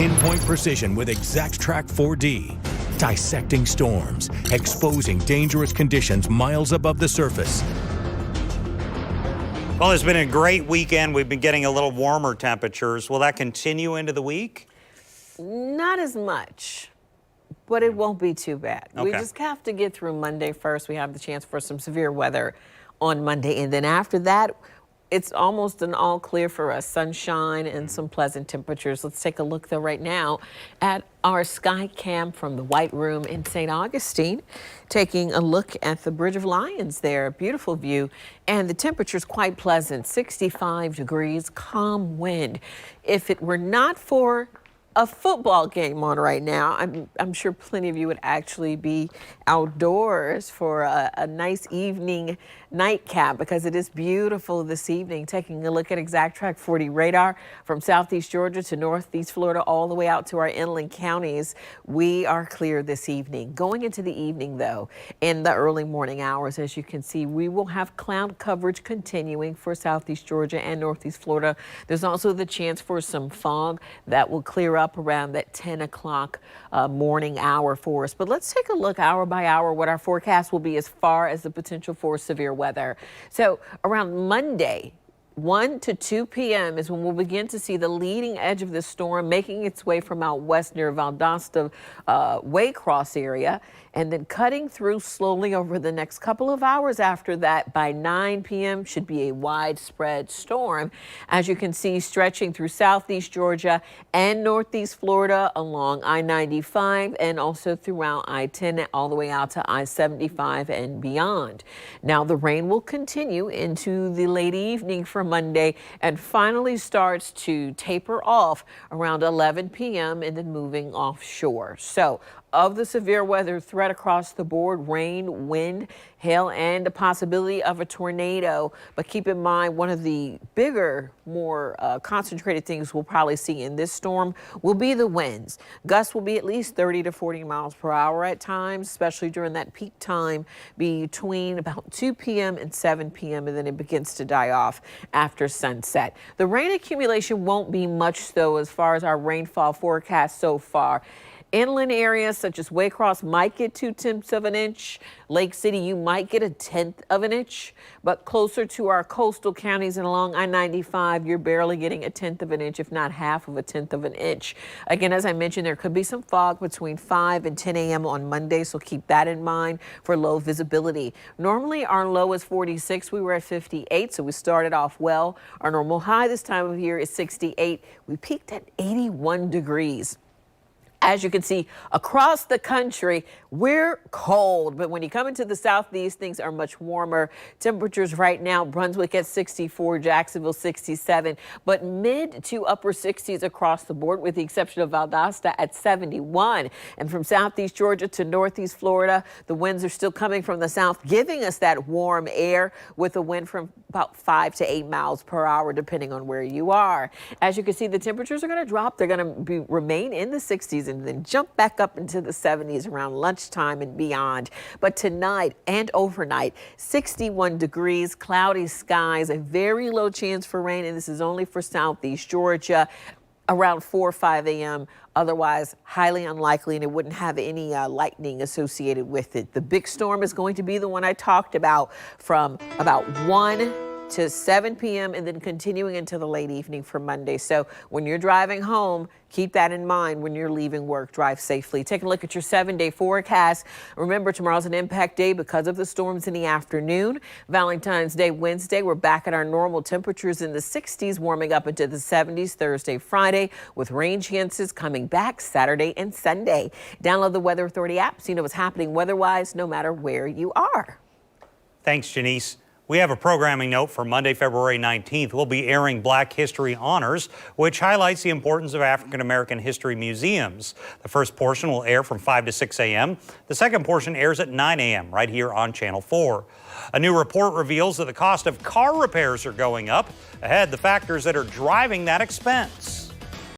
pinpoint precision with ExactTrack 4D. Dissecting storms, exposing dangerous conditions miles above the surface. Well, it's been a great weekend. We've been getting a little warmer temperatures. Will that continue into the week? Not as much, but it won't be too bad. Okay. We just have to get through Monday first. We have the chance for some severe weather on Monday. And then after that, it's almost an all clear for us. Sunshine and some pleasant temperatures. Let's take a look, though, right now at our sky cam from the White Room in St. Augustine. Taking a look at the Bridge of Lions there. Beautiful view. And the temperature's quite pleasant. 65 degrees, calm wind. If it were not for a football game on right now, I'm sure plenty of you would actually be outdoors for a nice evening nightcap, because it is beautiful this evening. Taking a look at ExactTrack 40 radar from southeast Georgia to northeast Florida all the way out to our inland counties. We are clear this evening. Going into the evening, though, in the early morning hours, as you can see, we will have cloud coverage continuing for southeast Georgia and northeast Florida. There's also the chance for some fog that will clear up around that 10 o'clock morning hour for us. But let's take a look hour by hour what our forecast will be as far as the potential for severe weather. So around Monday, 1 to 2 p.m. is when we'll begin to see the leading edge of the storm making its way from out west near Valdosta Waycross area, and then cutting through slowly over the next couple of hours after that. By 9 p.m. should be a widespread storm, as you can see, stretching through southeast Georgia and northeast Florida along I-95 and also throughout I-10 all the way out to I-75 and beyond. Now the rain will continue into the late evening for Monday and finally starts to taper off around 11 p.m. and then moving offshore. So of the severe weather threat across the board, rain, wind, hail, and the possibility of a tornado. But keep in mind, one of the bigger, more concentrated things we'll probably see in this storm will be the winds. Gusts will be at least 30 to 40 miles per hour at times, especially during that peak time between about 2 p.m. and 7 p.m. and then it begins to die off after sunset. The rain accumulation won't be much, though, as far as our rainfall forecast so far. Inland areas such as Waycross might get 2/10 of an inch. Lake City, you might get 1/10 of an inch. But closer to our coastal counties and along I-95, you're barely getting 1/10 of an inch, if not half of 1/10 of an inch. Again, as I mentioned, there could be some fog between 5 and 10 a.m. on Monday, so keep that in mind for low visibility. Normally, our low is 46. We were at 58, so we started off well. Our normal high this time of year is 68. We peaked at 81 degrees. As you can see, across the country, we're cold, but when you come into the southeast, things are much warmer. Temperatures right now, Brunswick at 64, Jacksonville 67, but mid to upper 60s across the board, with the exception of Valdosta at 71. And from southeast Georgia to northeast Florida, the winds are still coming from the south, giving us that warm air with a wind from about 5 to 8 miles per hour, depending on where you are. As you can see, the temperatures are going to drop. They're going to remain in the 60s and then jump back up into the 70s around lunchtime and beyond. But tonight and overnight, 61 degrees, cloudy skies, a very low chance for rain, and this is only for southeast Georgia around 4 or 5 a.m. Otherwise, highly unlikely, and it wouldn't have any lightning associated with it. The big storm is going to be the one I talked about from about 1 to 7 p.m. and then continuing into the late evening for Monday. So when you're driving home, keep that in mind when you're leaving work. Drive safely. Take a look at your 7-day forecast. Remember, tomorrow's an impact day because of the storms in the afternoon. Valentine's Day, Wednesday, we're back at our normal temperatures in the 60s, warming up into the 70s Thursday, Friday, with rain chances coming back Saturday and Sunday. Download the Weather Authority app so you know what's happening weather-wise no matter where you are. Thanks, Jenese. We have a programming note for Monday, February 19th. We'll be airing Black History Honors, which highlights the importance of African American history museums. The first portion will air from 5 to 6 a.m. The second portion airs at 9 a.m. right here on Channel 4. A new report reveals that the cost of car repairs are going up. Ahead, the factors that are driving that expense.